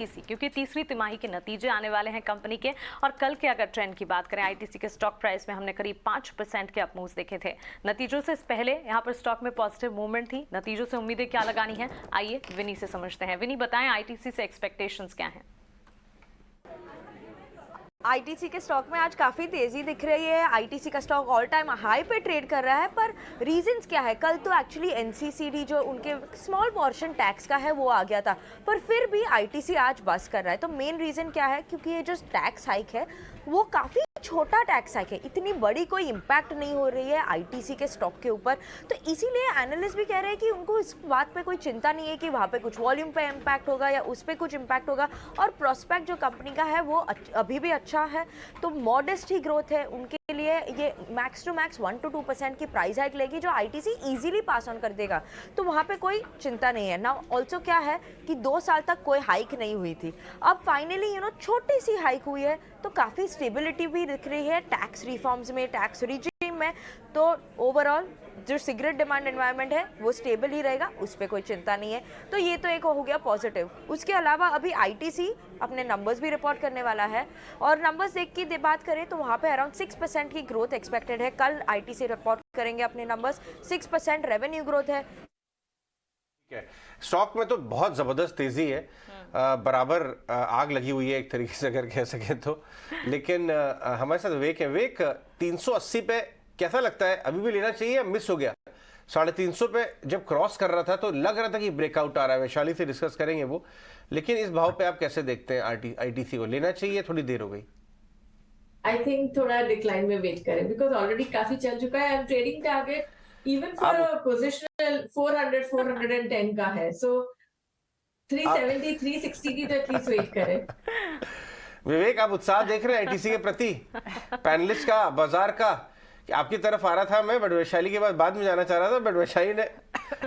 क्योंकि तीसरी तिमाही के नतीजे आने वाले हैं कंपनी के। और कल के अगर ट्रेंड की बात करें, आईटीसी के स्टॉक प्राइस में हमने करीब 5% के अपमूव्स देखे थे। नतीजों से पहले यहां पर स्टॉक में पॉजिटिव मूवमेंट थी। नतीजों से उम्मीदें क्या लगानी है, आइए विनी से समझते हैं। विनी, बताएं आईटीसी से एक्सपेक्टेशंस क्या हैं? आईटीसी के स्टॉक में आज काफ़ी तेज़ी दिख रही है। आईटीसी का स्टॉक ऑल टाइम हाई पे ट्रेड कर रहा है, पर रीजंस क्या है? कल तो एक्चुअली एनसीसीडी जो उनके स्मॉल पोर्शन टैक्स का है वो आ गया था, पर फिर भी आईटीसी आज बस कर रहा है। तो मेन रीज़न क्या है? क्योंकि ये जो टैक्स हाइक है वो काफ़ी छोटा टैक्स हाइक है, इतनी बड़ी कोई इम्पैक्ट नहीं हो रही है आईटीसी के स्टॉक के ऊपर। तो इसीलिए एनालिस्ट भी कह रहे हैं कि उनको इस बात पे कोई चिंता नहीं है कि वहाँ पे कुछ वॉल्यूम पे इम्पैक्ट होगा या उस पर कुछ इम्पैक्ट होगा। और प्रोस्पेक्ट जो कंपनी का है वो अभी भी अच्छा है, तो मॉडेस्ट ही ग्रोथ है उनके लिए। ये मैक्स टू मैक्स 1 to 2% की प्राइस हाइक लेगी जो आईटीसी इजीली पास ऑन कर देगा, तो वहाँ पे कोई चिंता नहीं है। नाउ ऑल्सो क्या है कि 2 साल तक कोई हाइक नहीं हुई थी, अब फाइनली छोटी सी हाइक हुई है, तो काफ़ी स्टेबिलिटी भी दिख रही है टैक्स रिफॉर्म्स में, टैक्स रिजीम में। तो ओवरऑल जो सिगरेट डिमांड एनवायरनमेंट है वो स्टेबल ही रहेगा, उस पर कोई चिंता नहीं है। तो ये तो एक हो गया पॉजिटिव। उसके अलावा अभी आईटीसी अपने नंबर्स भी रिपोर्ट करने वाला है, और नंबर्स देख की बात करें तो वहाँ पे अराउंड 6% की ग्रोथ एक्सपेक्टेड है। कल आईटीसी रिपोर्ट करेंगे अपने नंबर्स, 6% रेवेन्यू ग्रोथ है। स्टॉक में तो बहुत जबरदस्त तेजी है, बराबर आग लगी हुई है एक तरीके से अगर कह सके तो। लेकिन हमारे साथ विवेक है। विवेक, 380 पे कैसा लगता है, अभी भी लेना चाहिए या मिस हो गया? 350 पे जब क्रॉस कर रहा था तो लग रहा था कि ब्रेकआउट आ रहा है। वैशाली से डिस्कस करेंगे वो, लेकिन इस भाव पे आप कैसे देखते हैं? आईटीसी को लेना चाहिए? थोड़ी देर हो गई। आई थिंक थोड़ा डिक्लाइन में वेट करें, बिकॉज ऑलरेडी काफी चल चुका है and trading target even for a positional 400 410 का है, सो 370 360 की तो एटलीस्ट वेट करें। विवेक, आप उत्साह देख रहे हैं आईटीसी के प्रति? पैनलिस्ट का, बाजार का कि आपकी तरफ आ रहा था मैं, बट वैशाली के बाद में जाना चाह रहा था, बट वैशाली ने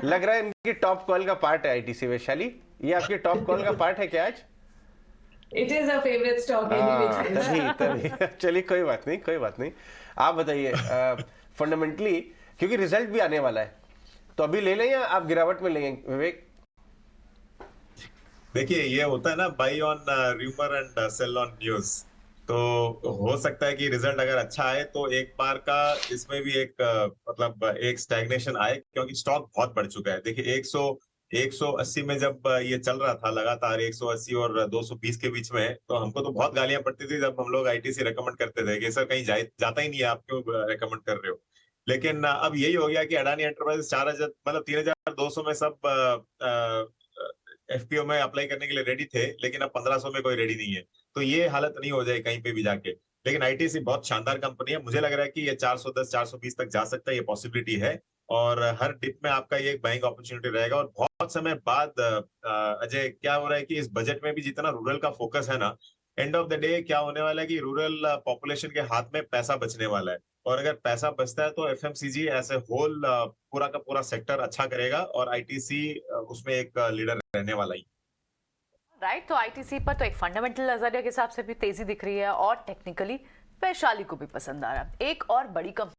लग रहा है इनकी टॉप कॉल का पार्ट है आईटीसी। वैशाली, ये आपकी टॉप कॉल का पार्ट है क्या आज? It is a favourite stock तभी चलिए, कोई बात नहीं, कोई बात नहीं। आप बताइए, फंडामेंटली क्योंकि रिजल्ट भी आने वाला है, तो अभी ले लें या आप गिरावट में लेंगे विवेक? देखिए, ये होता है ना, buy on rumour and sell on news. तो हो सकता है कि रिजल्ट अगर अच्छा आए तो एक बार का इसमें भी एक मतलब एक स्टैग्नेशन आए, क्योंकि स्टॉक बहुत बढ़ चुका है। देखिए, 180 में जब ये चल रहा था लगातार 180 और 220 के बीच में, तो हमको तो बहुत गालियां पड़ती थी जब हम लोग आईटीसी रेकमेंड करते थे कि सर कहीं जाता ही नहीं है, आप क्यों रेकमेंड कर रहे हो। लेकिन अब यही हो गया कि अडानी एंटरप्राइजेस 4000 मतलब 3200 में सब एफपीओ में अप्लाई करने के लिए रेडी थे, लेकिन अब 1500 में कोई रेडी नहीं है। तो ये हालत नहीं हो जाए कहीं पे भी जाके। लेकिन आईटीसी बहुत शानदार कंपनी है, मुझे लग रहा है कि ये 410 420 तक जा सकता है, ये पॉसिबिलिटी है। और हर डिप में आपका ये एक बाइंग अपॉर्चुनिटी रहेगा। और बहुत समय बाद अजय, क्या हो रहा है कि इस बजट में भी जितना रूरल का फोकस है ना, एंड ऑफ द डे क्या होने वाला है कि रूरल पॉपुलेशन के हाथ में पैसा बचने वाला है। और अगर पैसा बचता है तो एफएमसीजी एज ए होल पूरा का पूरा सेक्टर अच्छा करेगा, और आईटीसी उसमें एक लीडर रहने वाला ही। राइट, तो आईटीसी पर तो एक फंडामेंटल नजरिए के हिसाब से भी तेजी दिख रही है, और टेक्निकली वैशाली को भी पसंद आ रहा है। एक और बड़ी कंपनी